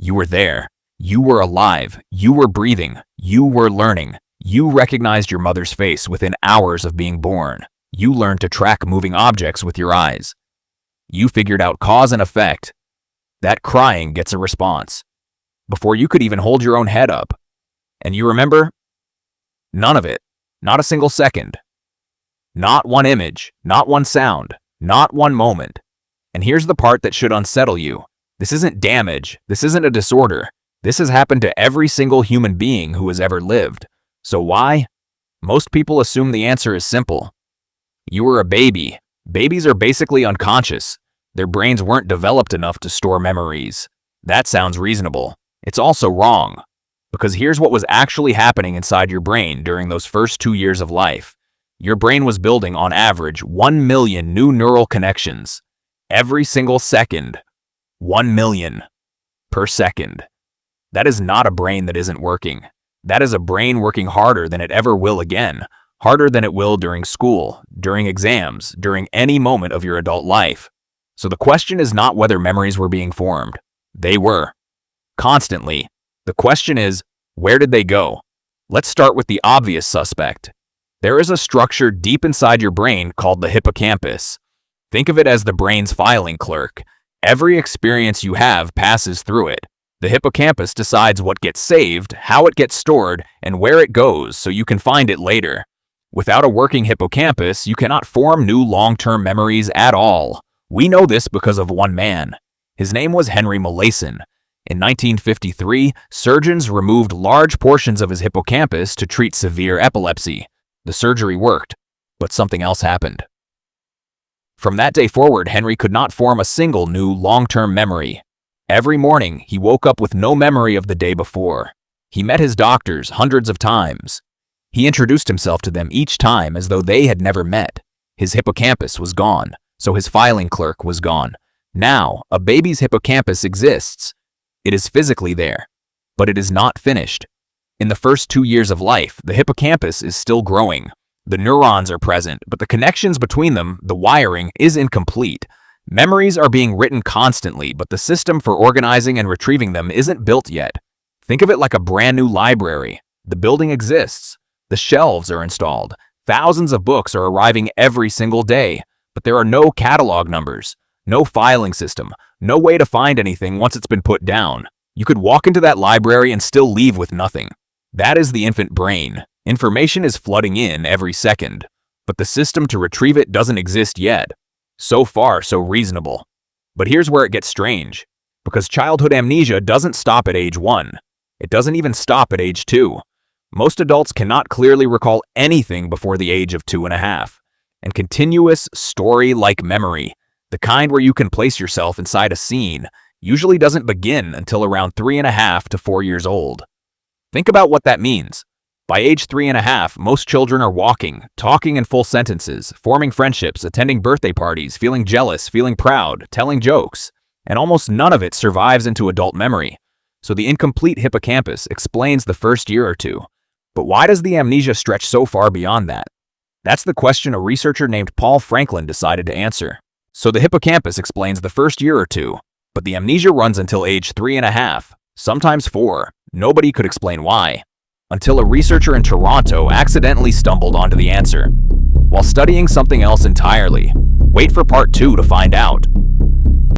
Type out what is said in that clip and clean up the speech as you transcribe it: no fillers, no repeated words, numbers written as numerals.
You were there. You were alive. You were breathing. You were learning. You recognized your mother's face within hours of being born. You learned to track moving objects with your eyes. You figured out cause and effect. That crying gets a response before you could even hold your own head up. And you remember? None of it. Not a single second. Not one image. Not one sound. Not one moment. And here's the part that should unsettle you. This isn't damage. This isn't a disorder. This has happened to every single human being who has ever lived. So why? Most people assume the answer is simple. You were a baby. Babies are basically unconscious. Their brains weren't developed enough to store memories. That sounds reasonable. It's also wrong. Because here's what was actually happening inside your brain during those first 2 years of life. Your brain was building, on average, 1 million new neural connections. Every single second. 1 million per second. That is not a brain that isn't working. That is a brain working harder than it ever will again. Harder than it will during school, during exams, during any moment of your adult life. So the question is not whether memories were being formed. They were. Constantly. The question is, where did they go? Let's start with the obvious suspect. There is a structure deep inside your brain called the hippocampus. Think of it as the brain's filing clerk. Every experience you have passes through it. The hippocampus decides what gets saved, how it gets stored, and where it goes so you can find it later. Without a working hippocampus, you cannot form new long-term memories at all. We know this because of one man. His name was Henry Molaison. In 1953, surgeons removed large portions of his hippocampus to treat severe epilepsy. The surgery worked, but something else happened. From that day forward, Henry could not form a single new long-term memory. Every morning, he woke up with no memory of the day before. He met his doctors hundreds of times. He introduced himself to them each time as though they had never met. His hippocampus was gone, so his filing clerk was gone. Now, a baby's hippocampus exists. It is physically there, but it is not finished. In the first 2 years of life, the hippocampus is still growing. The neurons are present, but the connections between them, the wiring, is incomplete. Memories are being written constantly, but the system for organizing and retrieving them isn't built yet. Think of it like a brand new library. The building exists. The shelves are installed. Thousands of books are arriving every single day, but there are no catalog numbers, no filing system, no way to find anything once it's been put down. You could walk into that library and still leave with nothing. That is the infant brain. Information is flooding in every second, but the system to retrieve it doesn't exist yet. So far, so reasonable. But here's where it gets strange, because childhood amnesia doesn't stop at age 1. It doesn't even stop at age 2. Most adults cannot clearly recall anything before the age of 2.5. And continuous story-like memory, the kind where you can place yourself inside a scene, usually doesn't begin until around 3.5 to 4 years old. Think about what that means. By age 3.5, most children are walking, talking in full sentences, forming friendships, attending birthday parties, feeling jealous, feeling proud, telling jokes, and almost none of it survives into adult memory. So the incomplete hippocampus explains the first year or two. But why does the amnesia stretch so far beyond that? That's the question a researcher named Paul Franklin decided to answer. So the hippocampus explains the first year or two, but the amnesia runs until age 3.5, sometimes 4. Nobody could explain why. Until a researcher in Toronto accidentally stumbled onto the answer while studying something else entirely. Wait for part 2 to find out.